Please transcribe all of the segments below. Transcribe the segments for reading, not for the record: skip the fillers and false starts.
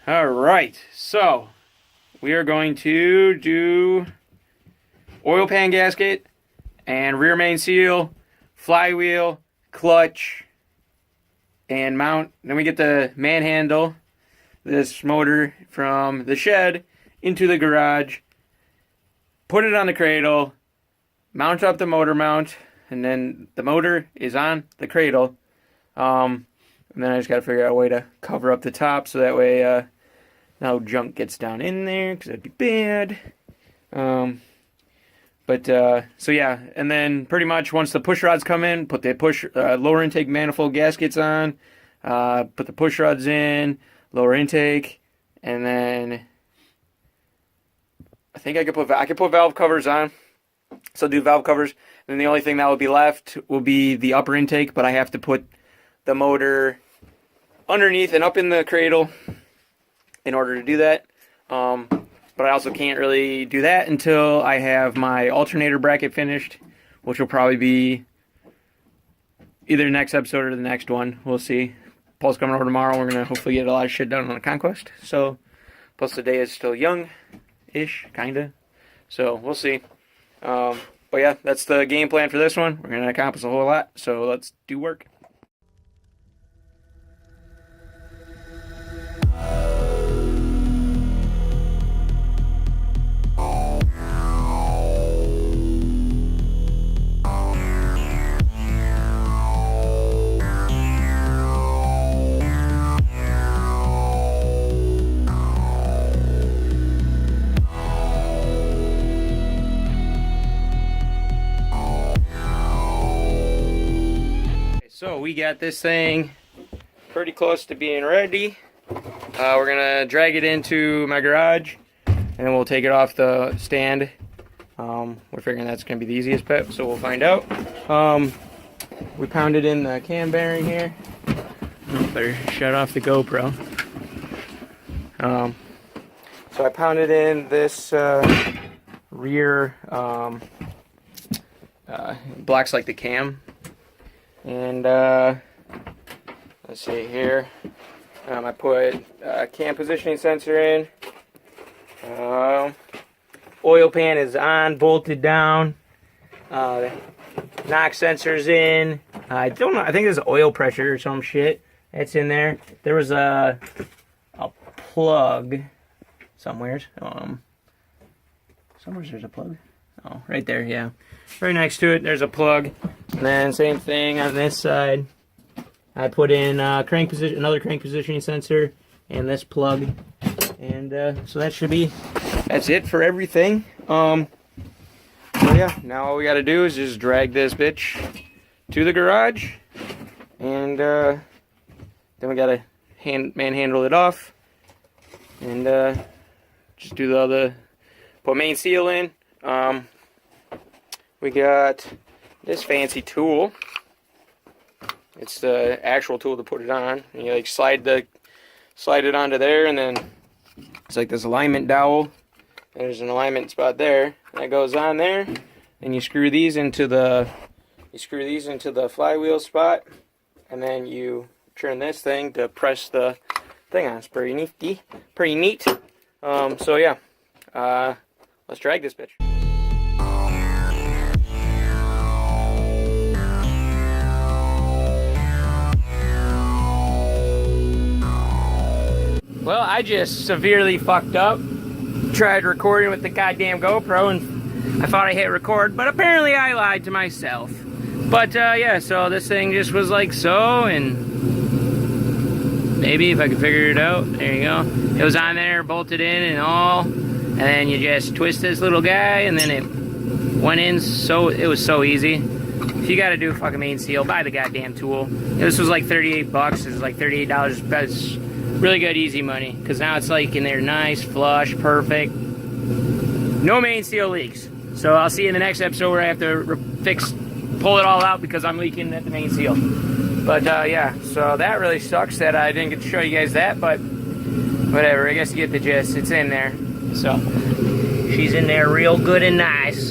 All right, so we are going to do oil pan gasket and rear main seal, flywheel, clutch, and mount. Then we get the manhandle this motor from the shed into the garage, put it on the cradle, mount up the motor mount, and then the motor is on the cradle. And then I just got to figure out a way to cover up the top so that way no junk gets down in there, because that'd be bad. So yeah, and then pretty much once the push rods come in, put the lower intake manifold gaskets on, put the push rods in, lower intake, and then I think I could put valve covers on. So do valve covers. Then the only thing that will be left will be the upper intake, but I have to put the motor underneath and up in the cradle in order to do that. But I also can't really do that until I have my alternator bracket finished, which will probably be either the next episode or the next one. We'll see. Paul's coming over tomorrow. We're going to hopefully get a lot of shit done on the Conquest. So, plus the day is still young-ish, kind of. So, we'll see. But yeah, that's the game plan for this one. We're going to accomplish a whole lot. So, let's do work. So we got this thing pretty close to being ready. We're gonna drag it into my garage and then we'll take it off the stand. We're figuring that's gonna be the easiest bit, so we'll find out. We pounded in the cam bearing here. Better shut off the GoPro. So I pounded in this rear blocks like the cam. And let's see here. I put a cam positioning sensor in. Oil pan is on, bolted down. Knock sensor's in. I don't know. I think there's oil pressure or some shit that's in there. There was a plug somewheres. Somewheres there's a plug. Oh, right there, yeah. Right next to it, there's a plug. And then same thing on this side. I put in another crank positioning sensor and this plug. And so that's it for everything. So yeah, now all we gotta do is just drag this bitch to the garage. And then we gotta manhandle it off. And just do put main seal in. We got this fancy tool. It's the actual tool to put it on. And you like slide it onto there, and then it's like this alignment dowel. And there's an alignment spot there that goes on there. And you screw these into the flywheel spot, and then you turn this thing to press the thing on. It's pretty neat. So yeah, let's drag this bitch. Well, I just severely fucked up. Tried recording with the goddamn GoPro and I thought I hit record, but apparently I lied to myself. But yeah, so this thing just was like so, and maybe if I could figure it out, there you go. It was on there, bolted in and all, and then you just twist this little guy and then it went in, so it was so easy. If you gotta do a fucking main seal, buy the goddamn tool. This was like 38 bucks, it was like $38, but it's really good, easy money, because now it's like in there nice, flush, perfect. No main seal leaks. So I'll see you in the next episode where I have to pull it all out because I'm leaking at the main seal. But yeah, so that really sucks that I didn't get to show you guys that, but whatever, I guess you get the gist. It's in there. So she's in there real good and nice.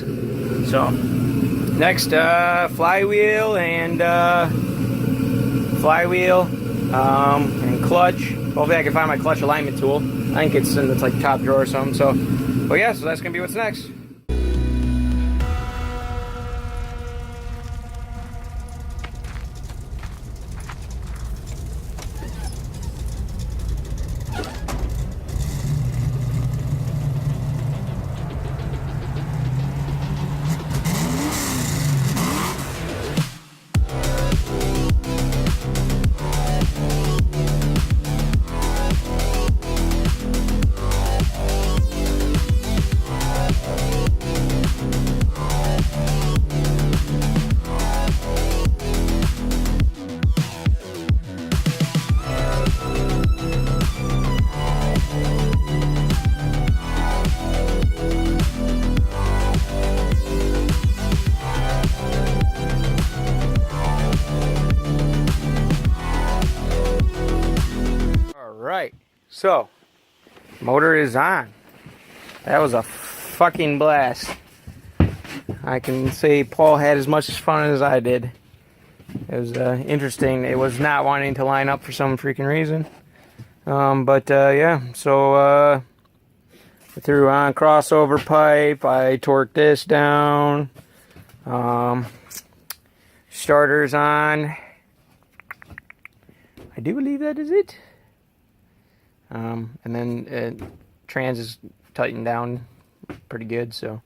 So next, flywheel and clutch. Hopefully I can find my clutch alignment tool. I think it's in the like top drawer or something. So, but yeah, so that's gonna be what's next. Alright, so motor is on. That was a fucking blast. I can say Paul had as much fun as I did. It was interesting. It was not wanting to line up for some freaking reason. Yeah, so I threw on crossover pipe. I torqued this down. Starter's on. I do believe that is it. And then trans is tightened down pretty good. So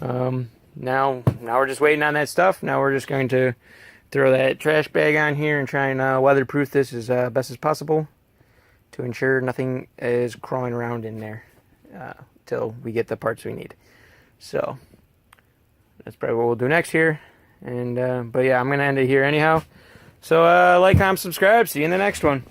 now we're just waiting on that stuff. Now we're just going to throw that trash bag on here and try and weatherproof this as best as possible to ensure nothing is crawling around in there till we get the parts we need. So that's probably what we'll do next here. And but yeah, I'm gonna end it here anyhow. So like, comment, subscribe. See you in the next one.